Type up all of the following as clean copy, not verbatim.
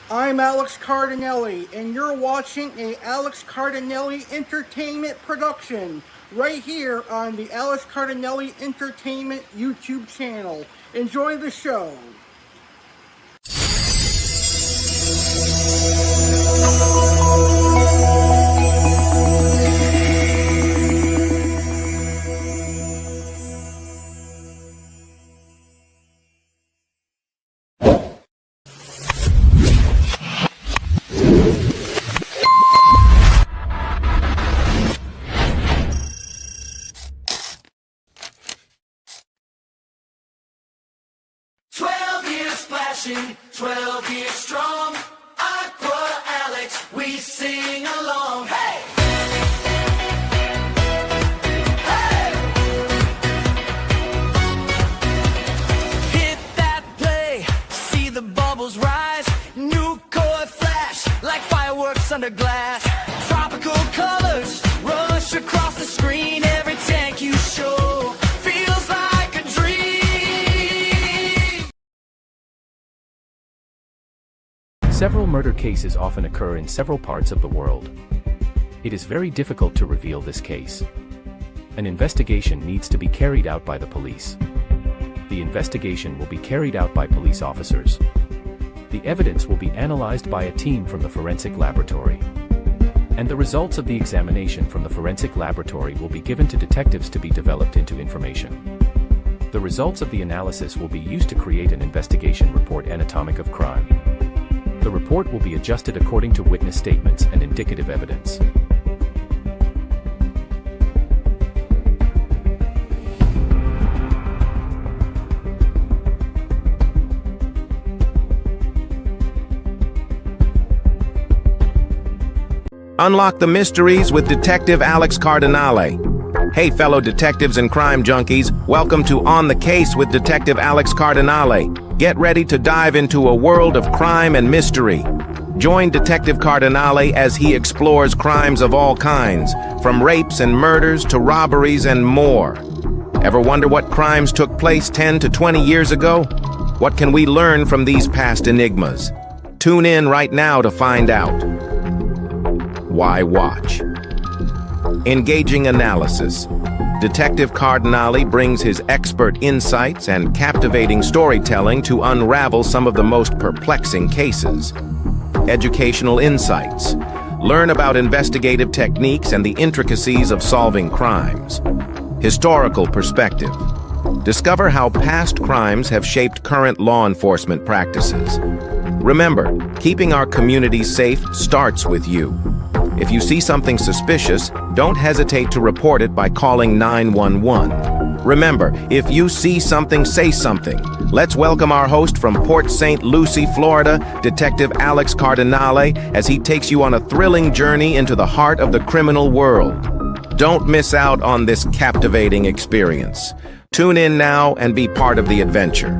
I'm Alex Cardinale, and you're watching a Alex Cardinale Entertainment production right here on the Alex Cardinale Entertainment YouTube channel. Enjoy the show. 12 years splashing, 12 years strong. Aqua Alex, we sing along. Hey! Hey! Hit that play, see the bubbles rise. New koi flash, like fireworks under glass. Tropical colors rush across the screen. Every tank you show feels like a dream. Several murder cases often occur in several parts of the world. It is very difficult to reveal this case. An investigation needs to be carried out by the police. The investigation will be carried out by police officers. The evidence will be analyzed by a team from the forensic laboratory. And the results of the examination from the forensic laboratory will be given to detectives to be developed into information. The results of the analysis will be used to create an investigation report anatomic of crime. The report will be adjusted according to witness statements and indicative evidence. Unlock the mysteries with Detective Alex Cardinale. Hey fellow detectives and crime junkies, welcome to On the Case with Detective Alex Cardinale. Get ready to dive into a world of crime and mystery. Join Detective Cardinale as he explores crimes of all kinds, from rapes and murders to robberies and more. Ever wonder what crimes took place 10 to 20 years ago? What can we learn from these past enigmas? Tune in right now to find out. Why watch? Engaging analysis. Detective Cardinale brings his expert insights and captivating storytelling to unravel some of the most perplexing cases. Educational insights. Learn about investigative techniques and the intricacies of solving crimes. Historical perspective. Discover how past crimes have shaped current law enforcement practices. Remember, keeping our communities safe starts with you. If you see something suspicious, don't hesitate to report it by calling 911. Remember, if you see something, say something. Let's welcome our host from Port St. Lucie, Florida, Detective Alex Cardinale, as he takes you on a thrilling journey into the heart of the criminal world. Don't miss out on this captivating experience. Tune in now and be part of the adventure.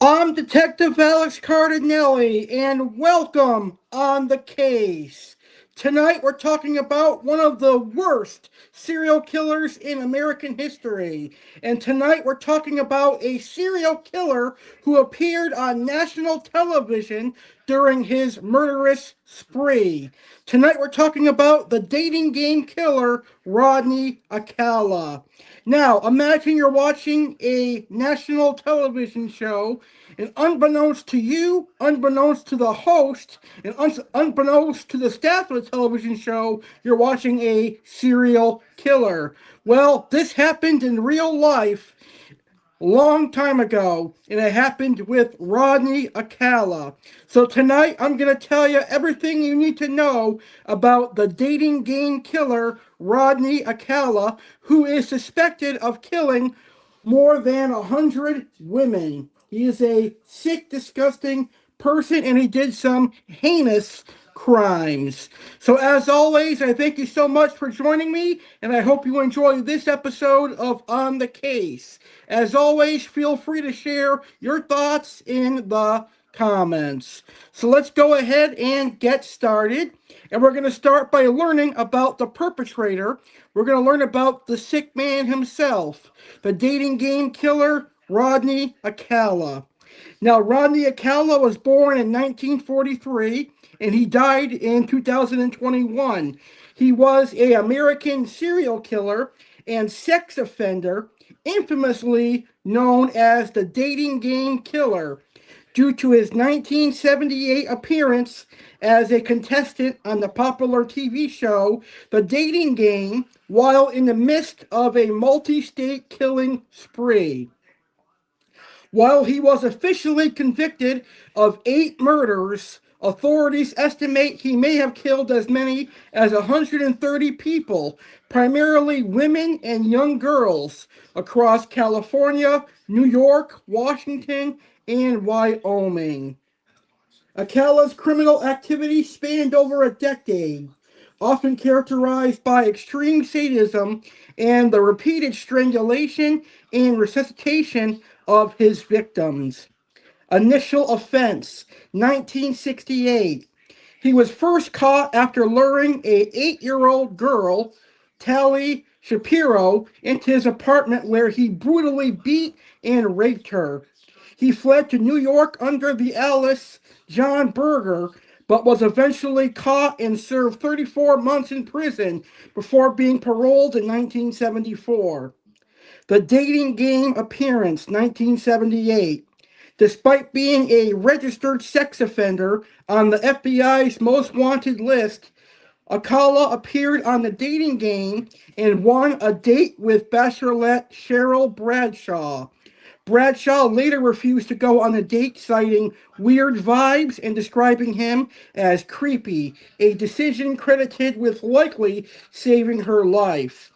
I'm Detective Alex Cardinale, and welcome on the case. Tonight we're talking about one of the worst serial killers in American history. And tonight we're talking about a serial killer who appeared on national television during his murderous spree. Tonight we're talking about the dating game killer, Rodney Alcala. Now, imagine you're watching a national television show, and unbeknownst to you, unbeknownst to the host, and unbeknownst to the staff of the television show, you're watching a serial killer. Well, this happened in real life long time ago, and it happened with Rodney Alcala. So tonight I'm going to tell you everything you need to know about the dating game killer Rodney Alcala, who is suspected of killing more than 100 women. He is a sick, disgusting person, and he did some heinous crimes. So as always, I thank you so much for joining me, and I hope you enjoy this episode of On the Case. As always, feel free to share your thoughts in the comments. So let's go ahead and get started. And we're going to start by learning about the perpetrator. We're going to learn about the sick man himself, the dating game killer, Rodney Alcala. Now, Rodney Alcala was born in 1943 and he died in 2021. He was an American serial killer and sex offender, infamously known as the dating game killer, due to his 1978 appearance as a contestant on the popular TV show The Dating Game while in the midst of a multi state killing spree. While he was officially convicted of 8 murders, authorities estimate he may have killed as many as 130 people, primarily women and young girls, across California, New York, Washington, and Wyoming. Alcala's criminal activity spanned over a decade, often characterized by extreme sadism and the repeated strangulation and resuscitation of his victims. Initial offense, 1968. He was first caught after luring a 8-year-old girl, Tally Shapiro, into his apartment where he brutally beat and raped her. He fled to New York under the alias John Berger, but was eventually caught and served 34 months in prison before being paroled in 1974. The Dating Game appearance, 1978. Despite being a registered sex offender on the FBI's most wanted list, Alcala appeared on The Dating Game and won a date with bachelorette Cheryl Bradshaw. Bradshaw later refused to go on the date, citing weird vibes and describing him as creepy, a decision credited with likely saving her life.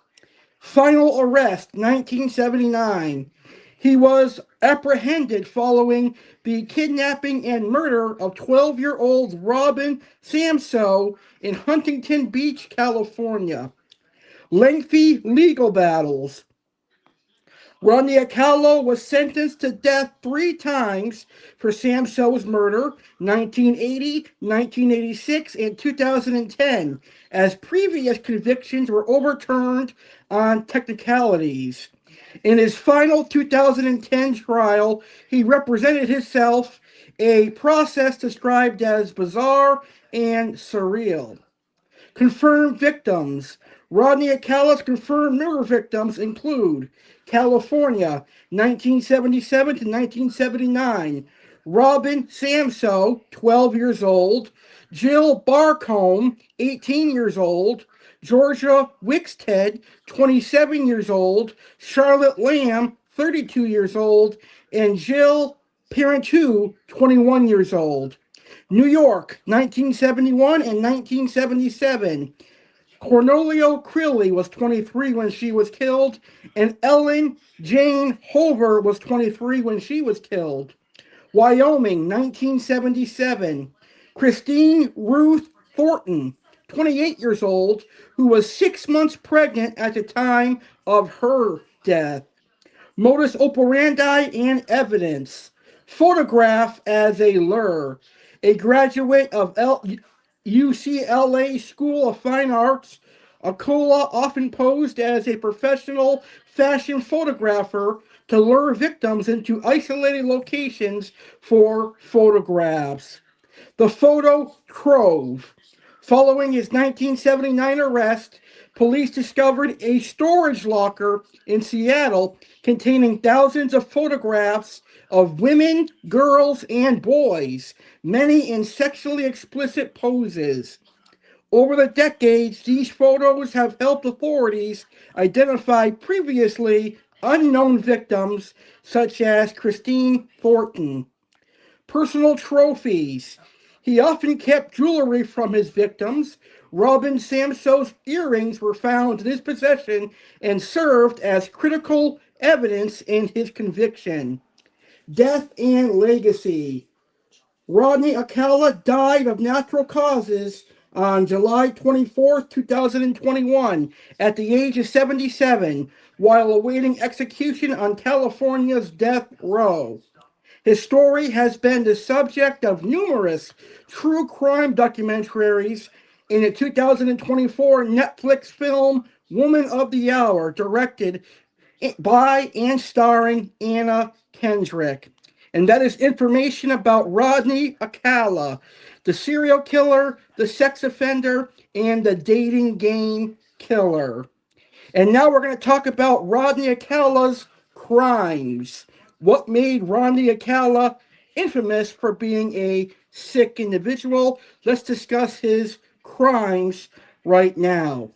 Final arrest, 1979. He was apprehended following the kidnapping and murder of 12-year-old Robin Samso in Huntington Beach, California. Lengthy legal battles. Rodney Alcala was sentenced to death 3 times for Samso's murder, 1980, 1986, and 2010, as previous convictions were overturned on technicalities. In his final 2010 trial, he represented himself, a process described as bizarre and surreal. Confirmed victims. Rodney Alcala's confirmed murder victims include California, 1977 to 1979. Robin Samso, 12 years old. Jill Barcombe, 18 years old. Georgia Wicksted, 27 years old. Charlotte Lamb, 32 years old. And Jill Parenteau, 21 years old. New York, 1971 and 1977. Cornelia Crilly was 23 when she was killed, and Ellen Jane Hover was 23 when she was killed. Wyoming, 1977. Christine Ruth Thornton, 28 years old, who was 6 months pregnant at the time of her death. Modus operandi and evidence. Photograph as a lure. A graduate of UCLA School of Fine Arts, Alcala often posed as a professional fashion photographer to lure victims into isolated locations for photographs. The photo trove. Following his 1979 arrest, police discovered a storage locker in Seattle containing thousands of photographs of women, girls, and boys, many in sexually explicit poses. Over the decades, these photos have helped authorities identify previously unknown victims such as Christine Thornton. Personal trophies. He often kept jewelry from his victims. Robin Samso's earrings were found in his possession and served as critical evidence in his conviction. Death and legacy. Rodney Alcala died of natural causes on July 24, 2021, at the age of 77, while awaiting execution on California's death row. His story has been the subject of numerous true crime documentaries in the 2024 Netflix film Woman of the Hour, directed by and starring Anna Kendrick. and that is information about Rodney Alcala, the serial killer, the sex offender, and the dating game killer. And now we're going to talk about Rodney Alcala's crimes. What made Rodney Alcala infamous for being a sick individual? Let's discuss his crimes right now.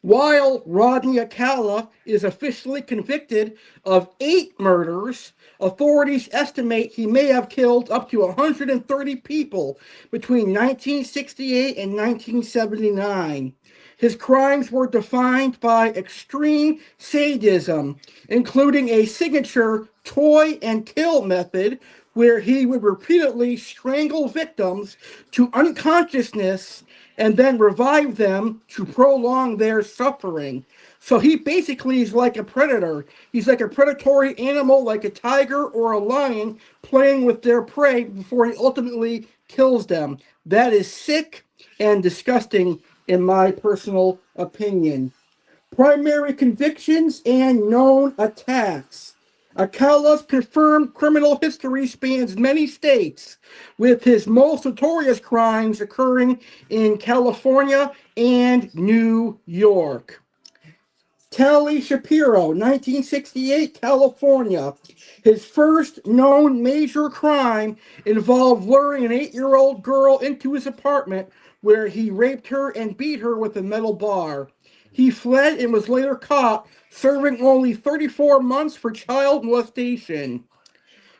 While Rodney Alcala is officially convicted of 8 murders, authorities estimate he may have killed up to 130 people between 1968 and 1979. His crimes were defined by extreme sadism, including a signature toy and kill method where he would repeatedly strangle victims to unconsciousness and then revive them to prolong their suffering. So he basically is like a predator. He's like a predatory animal, like a tiger or a lion, playing with their prey before he ultimately kills them. That is sick and disgusting, in my personal opinion. Primary convictions and known attacks. Alcala's confirmed criminal history spans many states, with his most notorious crimes occurring in California and New York. Tally Shapiro, 1968, California. His first known major crime involved luring an 8-year-old girl into his apartment where he raped her and beat her with a metal bar. He fled and was later caught, serving only 34 months for child molestation.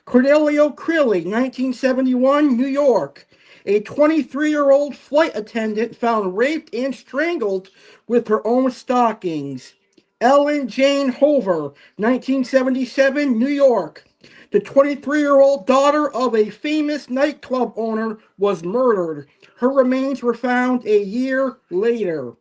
Cornelio Crilly, 1971, New York. A 23-year-old flight attendant found raped and strangled with her own stockings. Ellen Jane Hover, 1977, New York. The 23-year-old daughter of a famous nightclub owner was murdered. Her remains were found a year later.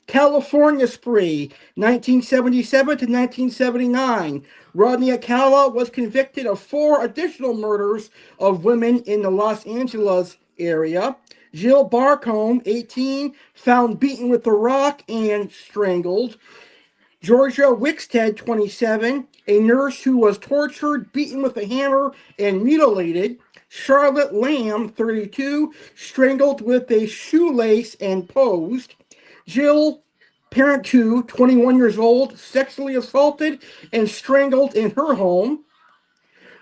California Spree, 1977 to 1979. Rodney Alcala was convicted of 4 additional murders of women in the Los Angeles area. Jill Barcombe, 18, found beaten with a rock and strangled. Georgia Wickstead, 27, a nurse who was tortured, beaten with a hammer, and mutilated. Charlotte Lamb, 32, strangled with a shoelace and posed. Jill Parent 2, 21 years old, sexually assaulted and strangled in her home.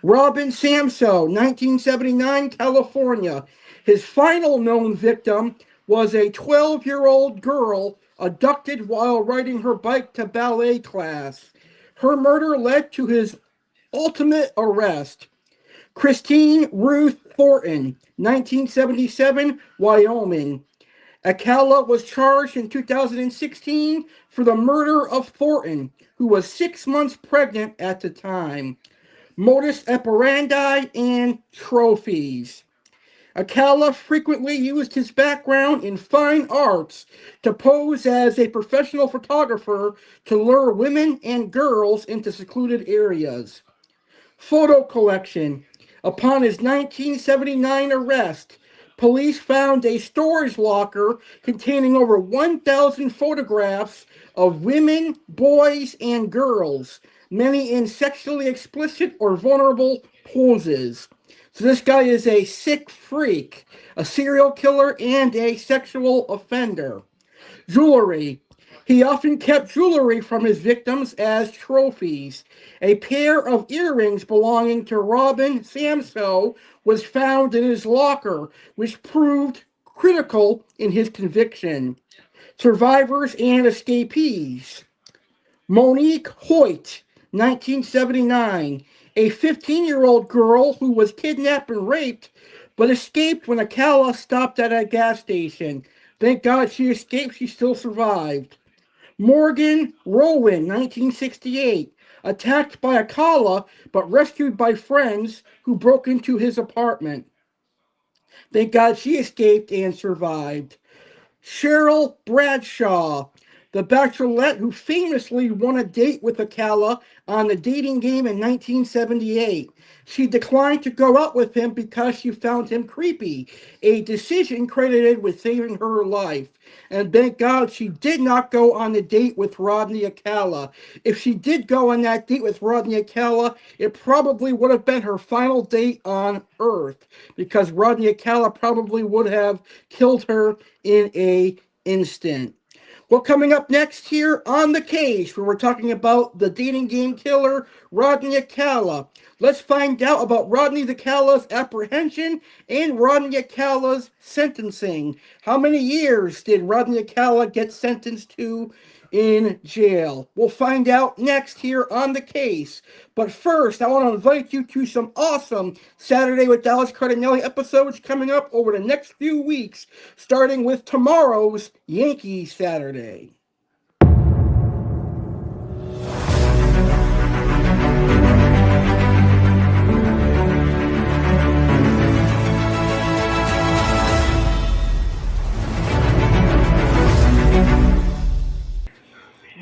Robin Samso, 1979, California. His final known victim was a 12-year-old girl abducted while riding her bike to ballet class. Her murder led to his ultimate arrest. Christine Ruth Thornton, 1977, Wyoming. Alcala was charged in 2016 for the murder of Thornton, who was 6 months pregnant at the time. Modus operandi and trophies. Alcala frequently used his background in fine arts to pose as a professional photographer to lure women and girls into secluded areas. Photo collection. Upon his 1979 arrest, police found a storage locker containing over 1,000 photographs of women, boys, and girls, many in sexually explicit or vulnerable poses. So this guy is a sick freak, a serial killer, and a sexual offender. Jewelry. He often kept jewelry from his victims as trophies. A pair of earrings belonging to Robin Samso was found in his locker, which proved critical in his conviction. Survivors and escapees. Monique Hoyt, 1979, a 15-year-old girl who was kidnapped and raped, but escaped when Alcala stopped at a gas station. Thank God she escaped, she still survived. Morgan Rowan, 1968, attacked by Alcala, but rescued by friends who broke into his apartment. Thank God she escaped and survived. Cheryl Bradshaw, the bachelorette who famously won a date with Alcala on the dating game in 1978. She declined to go out with him because she found him creepy, a decision credited with saving her life. And thank God she did not go on the date with Rodney Alcala. If she did go on that date with Rodney Alcala, it probably would have been her final date on Earth, because Rodney Alcala probably would have killed her in an instant. Well, coming up next here on The Case, where we're talking about the dating game killer, Rodney Alcala. Let's find out about Rodney Alcala's apprehension and Rodney Alcala's sentencing. How many years did Rodney Alcala get sentenced to in jail? We'll find out next here on The Case. But first, I want to invite you to some awesome Saturday with Alex Cardinale episodes coming up over the next few weeks, starting with tomorrow's Yankees Saturday.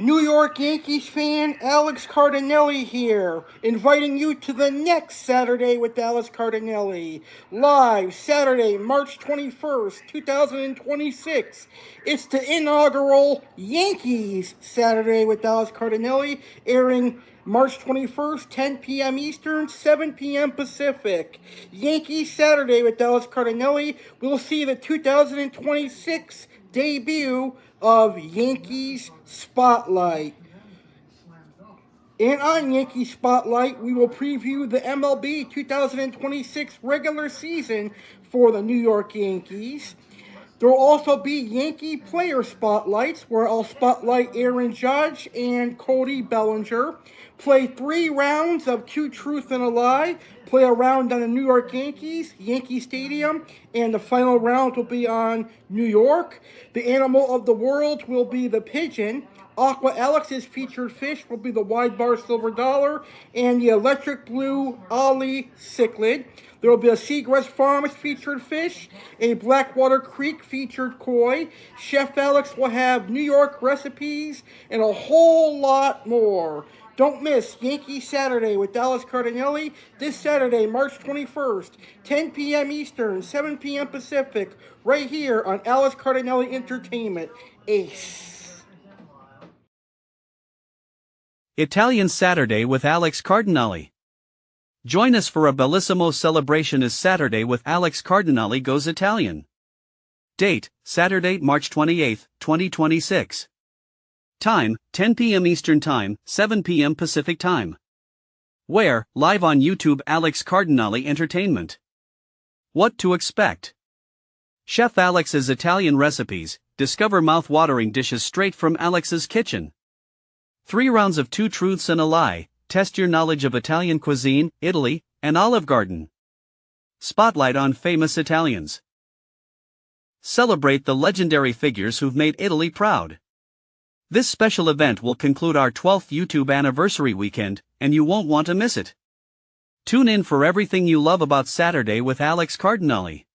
New York Yankees fan Alex Cardinale here, inviting you to the next Saturday with Alex Cardinale, live Saturday, March 21st, 2026. It's the inaugural Yankees Saturday with Alex Cardinale, airing March 21st, 10 p.m. Eastern, 7 p.m. Pacific. Yankees Saturday with Alex Cardinale. We'll see the 2026 debut of Yankees Spotlight. And on Yankee Spotlight, we will preview the MLB 2026 regular season for the New York Yankees. There will also be Yankee player spotlights, where I'll spotlight Aaron Judge and Cody Bellinger. Play 3 rounds of Two Truth and a Lie. Play a round on the New York Yankees, Yankee Stadium, and the final round will be on New York. The animal of the world will be the pigeon. Aqua Alex's featured fish will be the wide bar silver dollar and the electric blue Ollie cichlid. There will be a Seagrass Farms featured fish, a Blackwater Creek featured koi. Chef Alex will have New York recipes, and a whole lot more. Don't miss Yankee Saturday with Alex Cardinale this Saturday, March 21st, 10 p.m. Eastern, 7 p.m. Pacific, right here on Alex Cardinale Entertainment. A.C.E. Italian Saturday with Alex Cardinale. Join us for a bellissimo celebration as Saturday with Alex Cardinale goes Italian. Date, Saturday, March 28, 2026. Time, 10 p.m. Eastern Time, 7 p.m. Pacific Time. Where, live on YouTube Alex Cardinale Entertainment. What to expect? Chef Alex's Italian recipes, discover mouth-watering dishes straight from Alex's kitchen. 3 rounds of Two Truths and a Lie, test your knowledge of Italian cuisine, Italy, and Olive Garden. Spotlight on famous Italians. Celebrate the legendary figures who've made Italy proud. This special event will conclude our 12th YouTube anniversary weekend, and you won't want to miss it. Tune in for everything you love about Saturday with Alex Cardinale.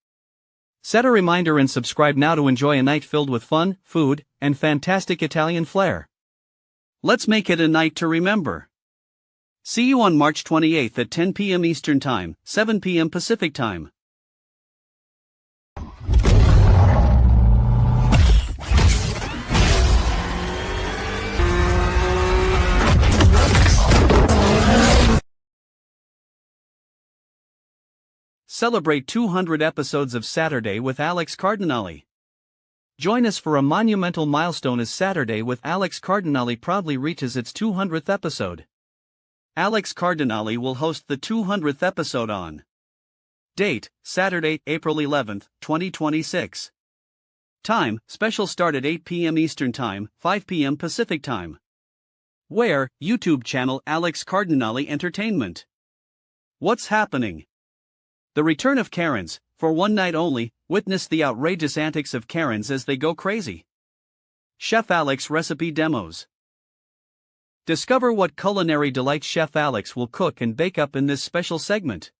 Set a reminder and subscribe now to enjoy a night filled with fun, food, and fantastic Italian flair. Let's make it a night to remember. See you on March 28th at 10 p.m. Eastern Time, 7 p.m. Pacific Time. Celebrate 200 episodes of Saturday with Alex Cardinale. Join us for a monumental milestone as Saturday with Alex Cardinale proudly reaches its 200th episode. Alex Cardinale will host the 200th episode on date, Saturday, April 11, 2026. Time, special start at 8 p.m. Eastern Time, 5 p.m. Pacific Time. Where, YouTube channel Alex Cardinale Entertainment. What's happening? The return of Karens, for one night only. Witness the outrageous antics of Karens as they go crazy. Chef Alex recipe demos. Discover what culinary delights Chef Alex will cook and bake up in this special segment.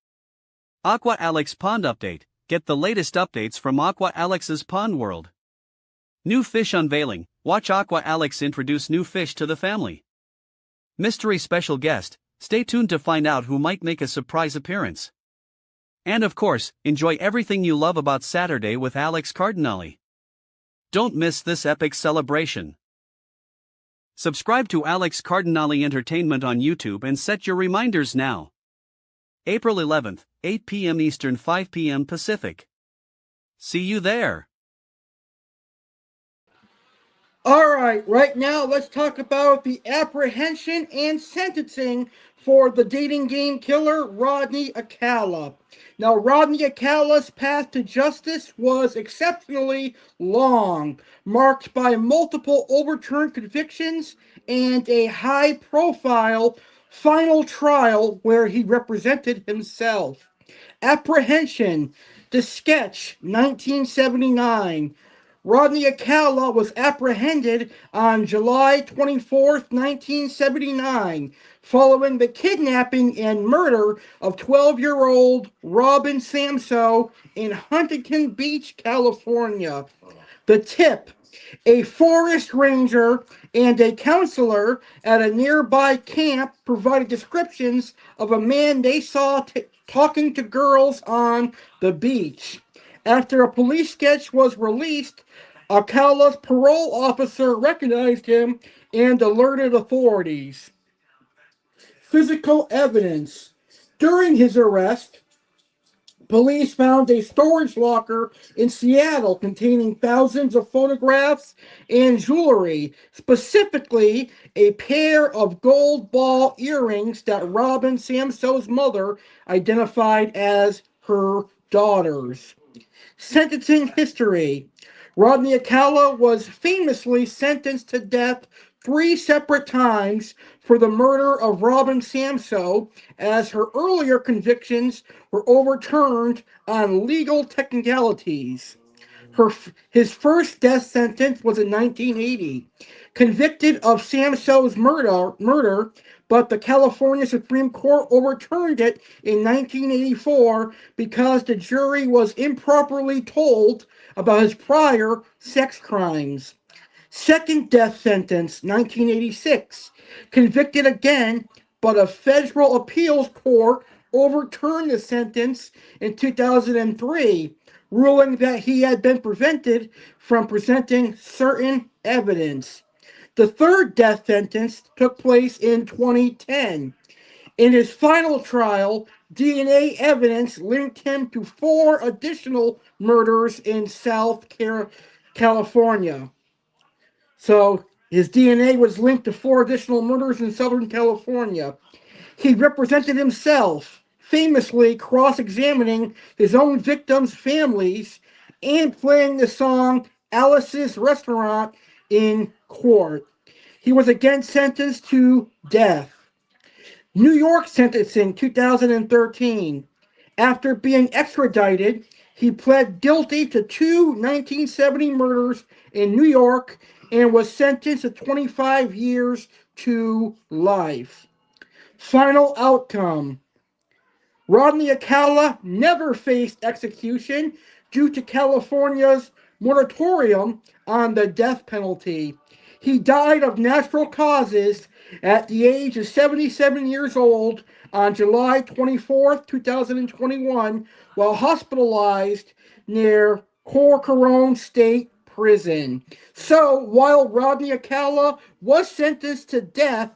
Aqua Alex Pond Update. Get the latest updates from Aqua Alex's Pond World. New fish unveiling. Watch Aqua Alex introduce new fish to the family. Mystery special guest, stay tuned to find out who might make a surprise appearance. And of course, enjoy everything you love about Saturday with Alex Cardinale. Don't miss this epic celebration. Subscribe to Alex Cardinale Entertainment on YouTube and set your reminders now. April 11th, 8 p.m. Eastern, 5 p.m. Pacific. See you there. All right now let's talk about the apprehension and sentencing for the dating game killer Rodney Alcala. Now, Rodney Alcala's path to justice was exceptionally long, marked by multiple overturned convictions and a high-profile final trial where he represented himself. Apprehension, the sketch, 1979. Rodney Alcala was apprehended on July 24th, 1979, following the kidnapping and murder of 12-year-old Robin Samso in Huntington Beach, California. The tip: a forest ranger and a counselor at a nearby camp provided descriptions of a man they saw talking to girls on the beach. After a police sketch was released, Alcala's parole officer recognized him and alerted authorities. Physical evidence. During his arrest, police found a storage locker in Seattle containing thousands of photographs and jewelry, specifically a pair of gold ball earrings that Robin Samso's mother identified as her daughters. Sentencing history. Rodney Alcala was famously sentenced to death 3 separate times for the murder of Robin Samso, as her earlier convictions were overturned on legal technicalities. His first death sentence was in 1980. Convicted of Samso's murder, but the California Supreme Court overturned it in 1984 because the jury was improperly told about his prior sex crimes. Second death sentence, 1986. Convicted again, but a federal appeals court overturned the sentence in 2003, ruling that he had been prevented from presenting certain evidence. The third death sentence took place in 2010. In his final trial, DNA evidence linked him to 4 additional murders in California. So his DNA was linked to 4 additional murders in Southern California. He represented himself, famously cross-examining his own victims' families and playing the song Alice's Restaurant in court. He was again sentenced to death. New York sentencing, 2013. After being extradited, he pled guilty to 2 1970 murders in New York and was sentenced to 25 years to life. Final outcome. Rodney Alcala never faced execution due to California's moratorium on the death penalty. He died of natural causes at the age of 77 years old on July 24th, 2021, while hospitalized near Corcoran State Prison. So, while Rodney Alcala was sentenced to death,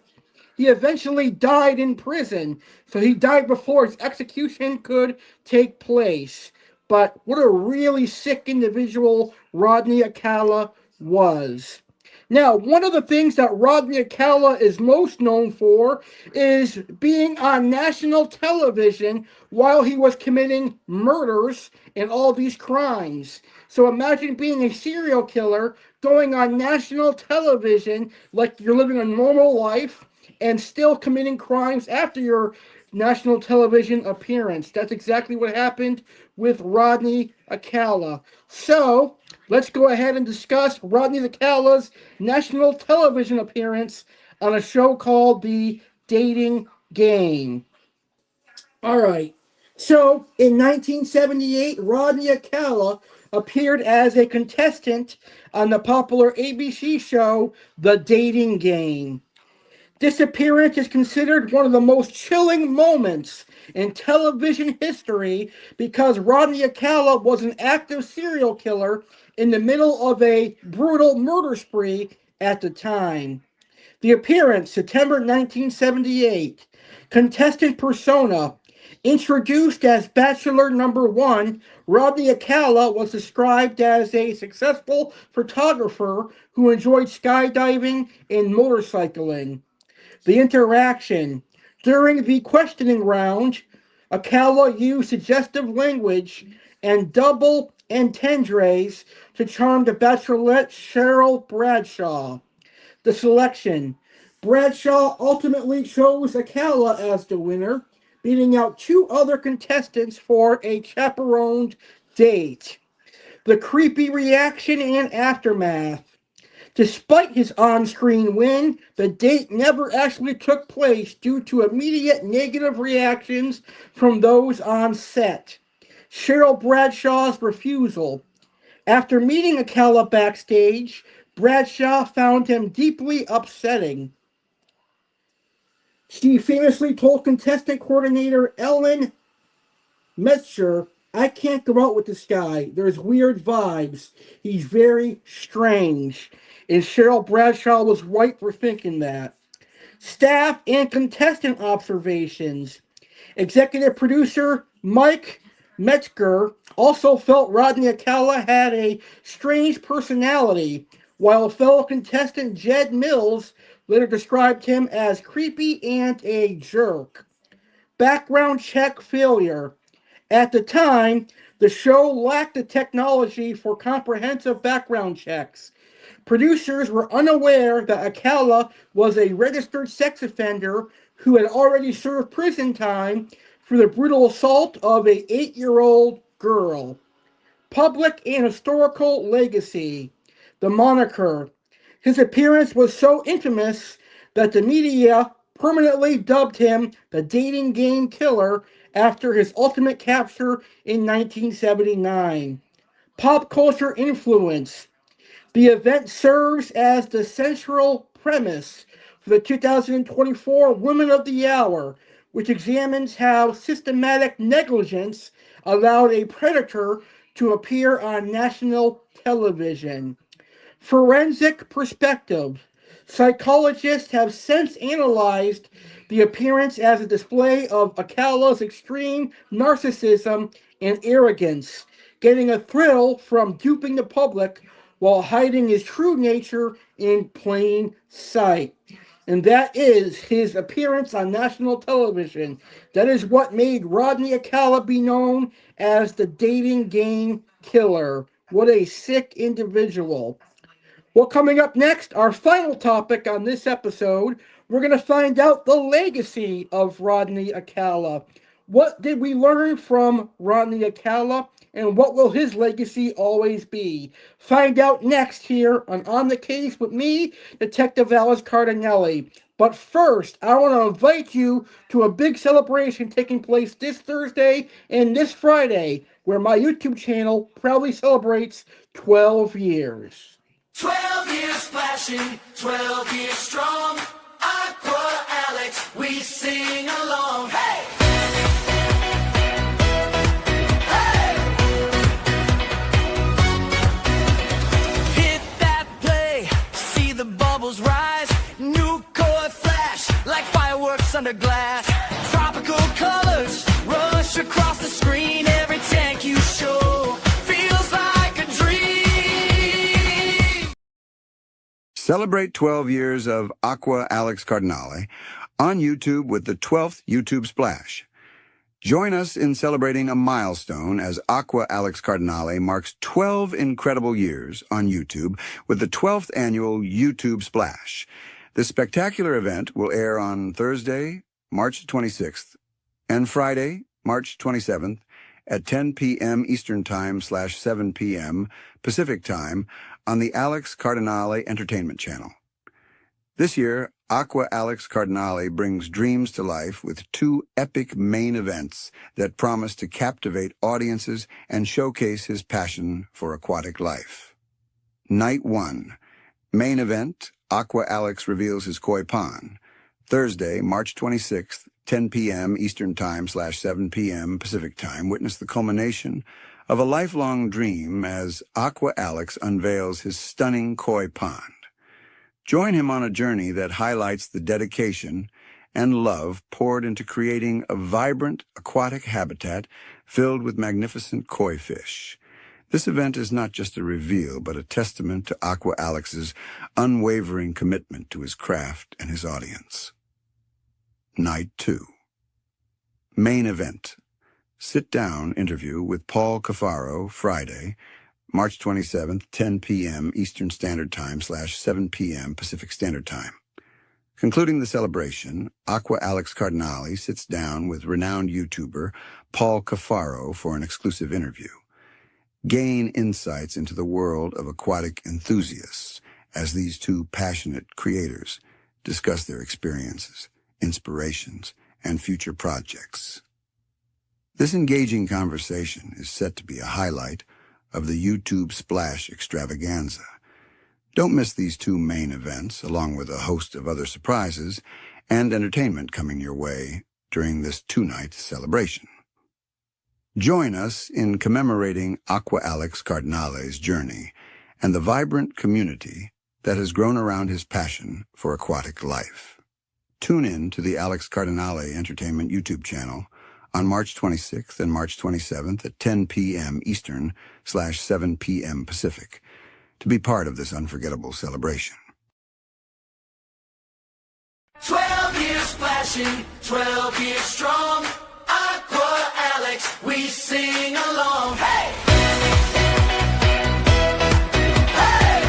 he eventually died in prison. So he died before his execution could take place. But what a really sick individual Rodney Alcala was. Now, one of the things that Rodney Alcala is most known for is being on national television while he was committing murders and all these crimes. So imagine being a serial killer going on national television like you're living a normal life and still committing crimes after your national television appearance. That's exactly what happened with Rodney Alcala. So, let's go ahead and discuss Rodney Alcala's national television appearance on a show called The Dating Game. All right. So, in 1978, Rodney Alcala appeared as a contestant on the popular ABC show The Dating Game. This appearance is considered one of the most chilling moments in television history because Rodney Alcala was an active serial killer in the middle of a brutal murder spree at the time. The appearance, September 1978. Contestant persona. Introduced as Bachelor Number 1, Rodney Alcala was described as a successful photographer who enjoyed skydiving and motorcycling. The interaction. During the questioning round, Alcala used suggestive language and double entendres to charm the bachelorette Cheryl Bradshaw. The selection. Bradshaw ultimately chose Alcala as the winner, beating out two other contestants for a chaperoned date. The creepy reaction and aftermath. Despite his on-screen win, the date never actually took place due to immediate negative reactions from those on set. Cheryl Bradshaw's refusal. After meeting Alcala backstage, Bradshaw found him deeply upsetting. She famously told contestant coordinator Ellen Metzger, "I can't go out with this guy. There's weird vibes. He's very strange." And Cheryl Bradshaw was right for thinking that. Staff and contestant observations. Executive producer Mike Metzger also felt Rodney Alcala had a strange personality, while fellow contestant Jed Mills later described him as creepy and a jerk. Background check failure. At the time, the show lacked the technology for comprehensive background checks. Producers were unaware that Alcala was a registered sex offender who had already served prison time for the brutal assault of an 8-year-old girl. Public and historical legacy. The moniker. His appearance was so infamous that the media permanently dubbed him the dating game killer after his ultimate capture in 1979. Pop culture influence. The event serves as the central premise for the 2024 Women of the Hour, which examines how systematic negligence allowed a predator to appear on national television. Forensic perspective. Psychologists have since analyzed the appearance as a display of Alcala's extreme narcissism and arrogance, getting a thrill from duping the public while hiding his true nature in plain sight. And that is his appearance on national television. That is what made Rodney Alcala be known as the dating game killer. What a sick individual. Well, coming up next, our final topic on this episode, we're going to find out the legacy of Rodney Alcala. What did we learn from Rodney Alcala, and what will his legacy always be? Find out next here On the Case with me, Detective Alex Cardinale. But first, I want to invite you to a big celebration taking place this Thursday and this Friday, where my YouTube channel proudly celebrates 12 years. 12 years splashing, 12 years strong. Aqua Alex, we sing along. Hey! Hey! Hit that play, see the bubbles rise. New koi flash, like fireworks under glass. Tropical colors rush across the screen. Every tank you show feels like a dream. Celebrate 12 years of Aqua Alex Cardinale on YouTube with the 12th YouTube Splash. Join us in celebrating a milestone as Aqua Alex Cardinale marks 12 incredible years on YouTube with the 12th annual YouTube Splash. This spectacular event will air on Thursday, March 26th, and Friday, March 27th, at 10 p.m. Eastern Time / 7 p.m. Pacific Time on the Alex Cardinale Entertainment Channel. This year, Aqua Alex Cardinale brings dreams to life with two epic main events that promise to captivate audiences and showcase his passion for aquatic life. Night 1. Main event, Aqua Alex reveals his koi pond. Thursday, March 26th, 10 p.m. Eastern Time/7 p.m. Pacific Time, witness the culmination of a lifelong dream as Aqua Alex unveils his stunning koi pond. Join him on a journey that highlights the dedication and love poured into creating a vibrant aquatic habitat filled with magnificent koi fish. This event is not just a reveal, but a testament to Aqua Alex's unwavering commitment to his craft and his audience. Night 2. Main event. Sit-down interview with Paul Cafaro, Friday, March 27th, 10 p.m. Eastern Standard Time/7 p.m. Pacific Standard Time. Concluding the celebration, Aqua Alex Cardinale sits down with renowned YouTuber Paul Cafaro for an exclusive interview. Gain insights into the world of aquatic enthusiasts as these two passionate creators discuss their experiences, inspirations, and future projects. This engaging conversation is set to be a highlight of the YouTube Splash extravaganza. Don't miss these two main events, along with a host of other surprises and entertainment coming your way during this two-night celebration. Join us in commemorating Aqua Alex Cardinale's journey and the vibrant community that has grown around his passion for aquatic life. Tune in to the Alex Cardinale Entertainment YouTube channel on March 26th and March 27th at 10 p.m. Eastern/7 p.m. Pacific to be part of this unforgettable celebration. 12 years splashing, 12 years strong. Aqua Alex, we sing along. Hey! Hey!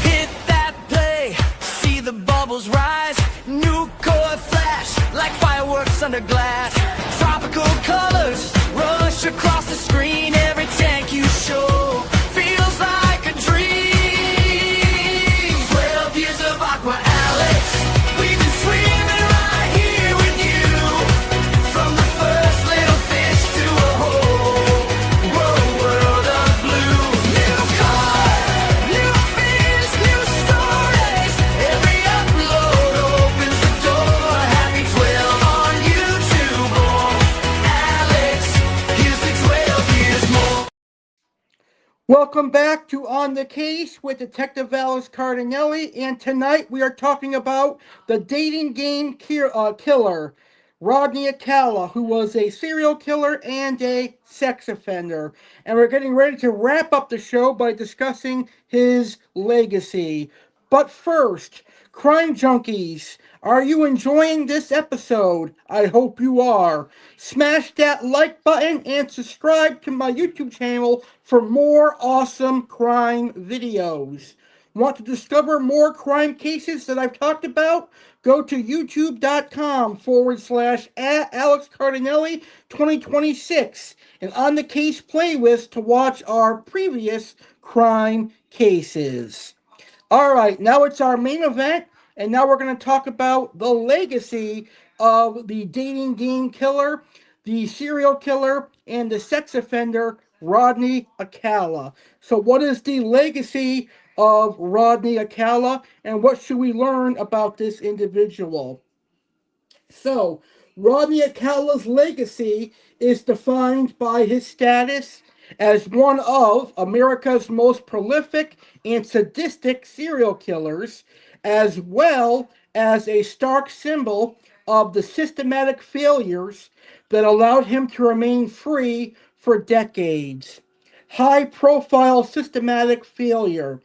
Hit that play, see the bubbles rise. New koi flash, like fireworks under glass. Tropical colors rush across the screen. Every tank you show feels like a dream. 12 years of Aqua Alex, we've been swimming right here with you. From the first little fish to a whole world of blue. New car, new fish, new stories. Every upload opens the door. Happy 12 on YouTube. Oh, Alex, here's the 12 years more. Welcome back to On the Case with Detective Alex Cardinale, and tonight we are talking about the dating game killer, Rodney Alcala, who was a serial killer and a sex offender. And we're getting ready to wrap up the show by discussing his legacy. But first, crime junkies, are you enjoying this episode? I hope you are. Smash that like button and subscribe to my YouTube channel for more awesome crime videos. Want to discover more crime cases that I've talked about? Go to youtube.com/@Alex 2026 and on the case playlist to watch our previous crime cases. All right, now it's our main event, and now we're going to talk about the legacy of the dating game killer, the serial killer, and the sex offender, Rodney Alcala. So what is the legacy of Rodney Alcala, and what should we learn about this individual? So, Rodney Alcala's legacy is defined by his status as one of America's most prolific and sadistic serial killers, as well as a stark symbol of the systematic failures that allowed him to remain free for decades. High-profile systematic failure.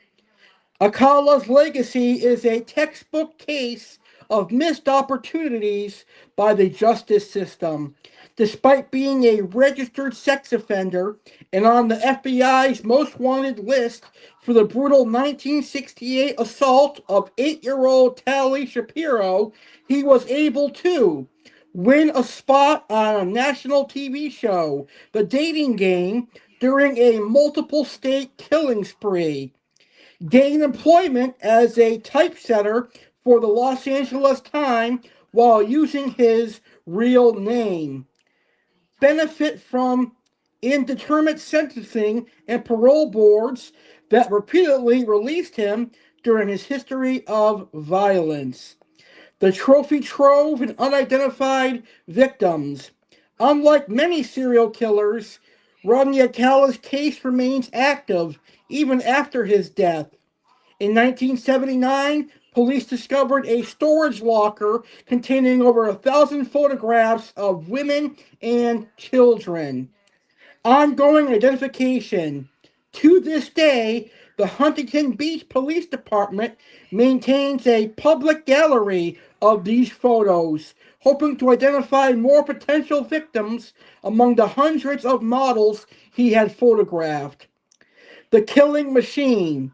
Alcala's legacy is a textbook case of missed opportunities by the justice system. Despite being a registered sex offender and on the FBI's most wanted list for the brutal 1968 assault of 8-year-old Tally Shapiro, he was able to win a spot on a national TV show, The Dating Game, during a multiple state killing spree. gain employment as a typesetter for the Los Angeles Times while using his real name, benefit from indeterminate sentencing and parole boards that repeatedly released him during his history of violence. The trophy trove and unidentified victims. Unlike many serial killers, Rodney Alcala's case remains active even after his death. In 1979, police discovered a storage locker containing over 1,000 photographs of women and children. Ongoing identification. To this day, the Huntington Beach Police Department maintains a public gallery of these photos, hoping to identify more potential victims among the hundreds of models he had photographed. The Killing Machine.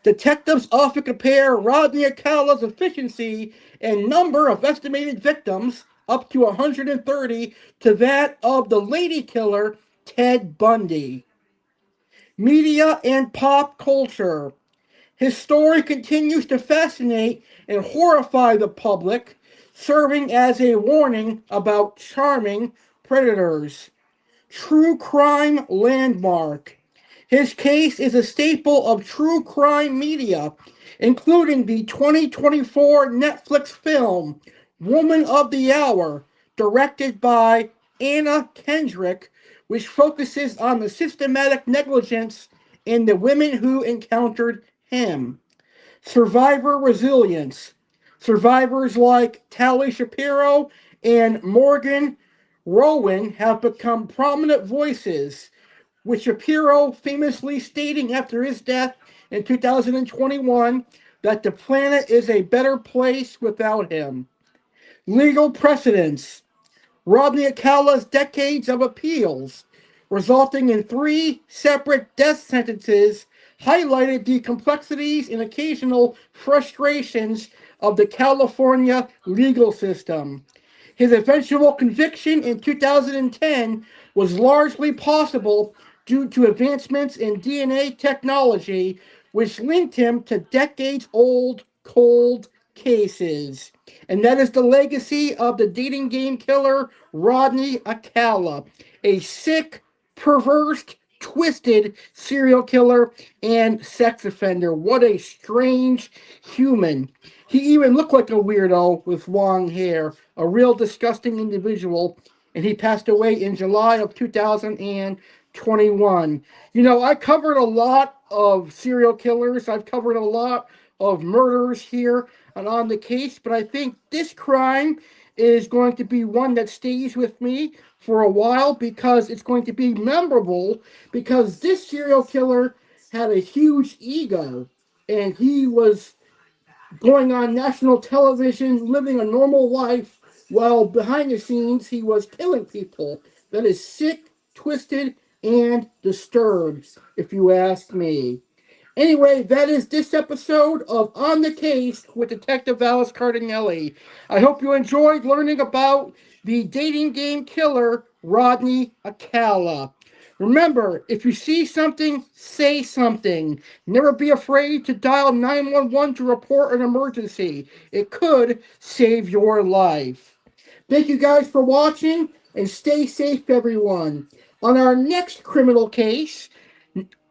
Detectives often compare Rodney Alcala's efficiency and number of estimated victims, up to 130, to that of the lady killer Ted Bundy. Media and pop culture. His story continues to fascinate and horrify the public, serving as a warning about charming predators. True crime landmark. His case is a staple of true crime media, including the 2024 Netflix film Woman of the Hour, directed by Anna Kendrick, which focuses on the systematic negligence in the women who encountered him. Survivor resilience. Survivors like Tally Shapiro and Morgan Rowan have become prominent voices, with Shapiro famously stating after his death in 2021 that the planet is a better place without him. Legal precedents. Rodney Alcala's decades of appeals, resulting in 3 separate death sentences, highlighted the complexities and occasional frustrations of the California legal system. His eventual conviction in 2010 was largely possible due to advancements in DNA technology, which linked him to decades old cold cases. And that is the legacy of the dating game killer Rodney Alcala, a sick, perverse, twisted serial killer and sex offender. What a strange human. He even looked like a weirdo with long hair, a real disgusting individual, and he passed away in July of 2021. You know, I covered a lot of serial killers, I've covered a lot of murders here and on the case, but I think this crime is going to be one that stays with me for a while because it's going to be memorable, because this serial killer had a huge ego and he was going on national television, living a normal life, while behind the scenes he was killing people. That is sick, twisted, and disturbed, if you ask me. Anyway, that is this episode of On the Case with Detective Alex Cardinale. I hope you enjoyed learning about the dating game killer, Rodney Alcala. Remember, if you see something, say something. Never be afraid to dial 911 to report an emergency. It could save your life. Thank you guys for watching, and stay safe, everyone. On our next criminal case,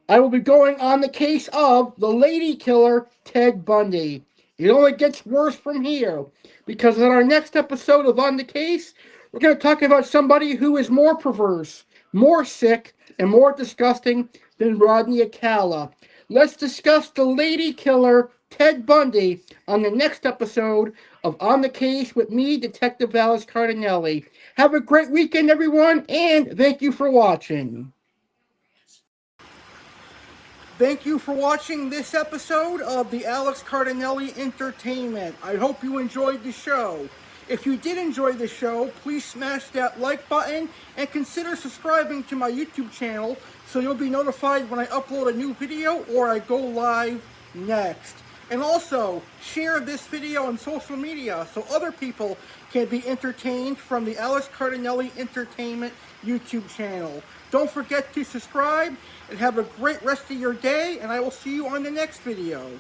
I will be going on the case of the lady killer, Ted Bundy. It only gets worse from here, because in our next episode of On the Case, we're going to talk about somebody who is more perverse, more sick, and more disgusting than Rodney Alcala. Let's discuss the lady killer, Ted Bundy, on the next episode of On the Case with me, Detective Alex Cardinale. Have a great weekend, everyone, and thank you for watching. Thank you for watching this episode of the Alex Cardinale Entertainment. I hope you enjoyed the show. If you did enjoy the show, please smash that like button and consider subscribing to my YouTube channel so you'll be notified when I upload a new video or I go live next. And also, share this video on social media so other people can be entertained from the Alex Cardinale Entertainment YouTube channel. Don't forget to subscribe and have a great rest of your day, and I will see you on the next video.